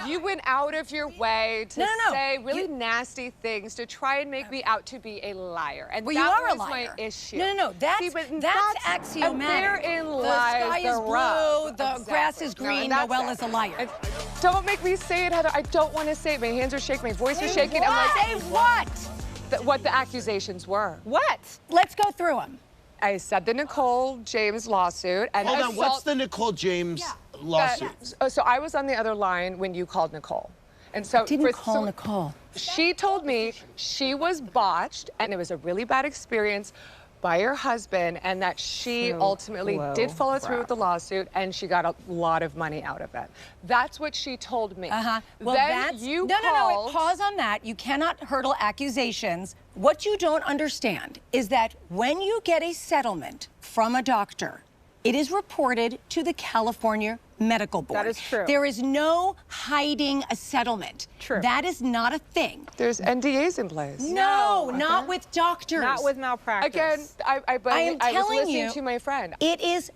You went out of your way to say really nasty things to try and make me out to be a liar. And you are a was liar. my issue. No. That's axiomatic. Therein the lies sky is blue, the grass is green, Noella's a liar. And don't make me say it, Heather. I don't want to say it. My hands are shaking, my voice is shaking. I'm like, say what? What the accusations were. What? Let's go through them. I said the Nicole James lawsuit. And hold on, what's the Nicole James lawsuit? So I was on the other line when you called Nicole. And so didn't call Nicole. She told me she was botched and it was a really bad experience by her husband, and that she ultimately did follow through with the lawsuit, and she got a lot of money out of it. That's what she told me. Well, then you called. Pause on that. You cannot hurdle accusations. What you don't understand is that when you get a settlement from a doctor, it is reported to the California Medical Board. That is true. There is no hiding a settlement. True. That is not a thing. There's NDAs in place. No, not with doctors. Not with malpractice. Again, I was listening to my friend. It is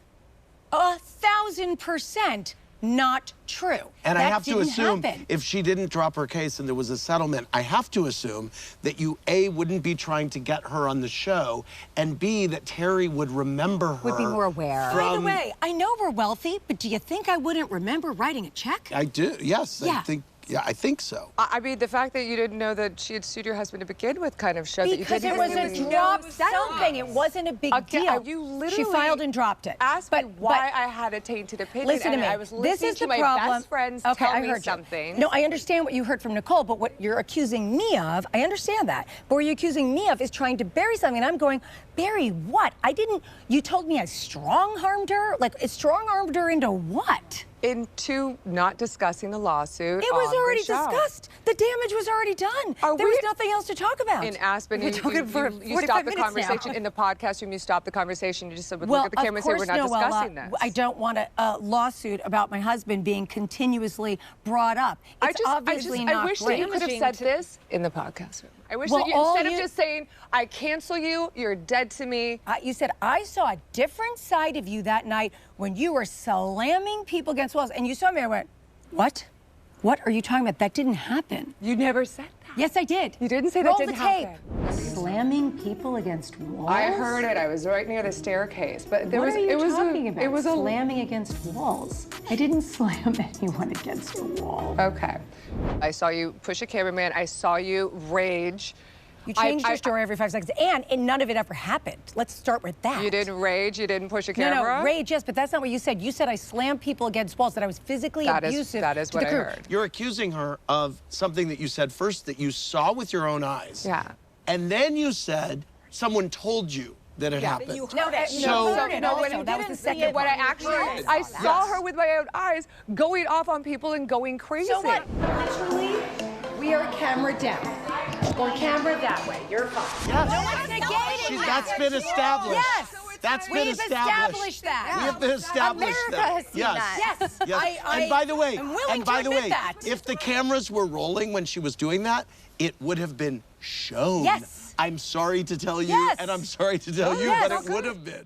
1,000% not true. And I have to assume, happen. if she didn't drop her case and there was a settlement, I have to assume that you, A, wouldn't be trying to get her on the show, and B, that Terry would remember her. Would be more aware. By the way, I know we're wealthy, but do you think I wouldn't remember writing a check? I do, yes. Yeah. I think so. I mean, the fact that you didn't know that she had sued your husband to begin with kind of showed that you didn't Because it was a drop something. It wasn't a big deal. You literally she filed and dropped it. Asked me why I had a tainted opinion. Listen to me. I was listening to my best friends tell me something. No, I understand what you heard from Nicole, but what you're accusing me of, I understand that. But what you're accusing me of is trying to bury something. And I'm going, bury what? I didn't. You told me I strong-armed her? Like, strong-armed her into what? Into not discussing the lawsuit. It was already discussed. The damage was already done. There was nothing else to talk about. In Aspen, you stopped the conversation. In the podcast room, you stopped the conversation. You just said, look at the camera and say, we're not discussing this. I don't want a lawsuit about my husband being continuously brought up. It's obviously not I wish that you could have said this in the podcast room. I wish that you, instead of just saying, I cancel you, you're dead to me. You said, I saw a different side of you that night when you were slamming people against walls. And you saw me, I went, what? What are you talking about? That didn't happen. You never said that. Yes, I did. You didn't say that didn't happen. Slamming people against walls? I heard it. I was right near the staircase. But What are you talking about? It was slamming against walls. I didnn't slam anyone against a wall. Okay. I saw you push a cameraman. I saw you rage. You changed your story every 5 seconds, and none of it ever happened. Let's start with that. You didn't rage? You didn't push a camera? No, rage, yes, but that's not what you said. You said I slammed people against walls, that I was physically abusive. That is what I heard. You're accusing her of something that you said first that you saw with your own eyes. Yeah. And then you said someone told you that it happened. No, that was the second one. I saw her with my own eyes going off on people and going crazy. So what? Literally, we are camera down. Or camera that way. You're fine. Yes. No one's negating that. That's been established. Yes. That's been established. That. We have established America that. Has seen that. Yes. And by the way, that. if the cameras were rolling when she was doing that, it would have been shown. Yes. I'm sorry to tell you, and I'm sorry to tell you, but it would have been.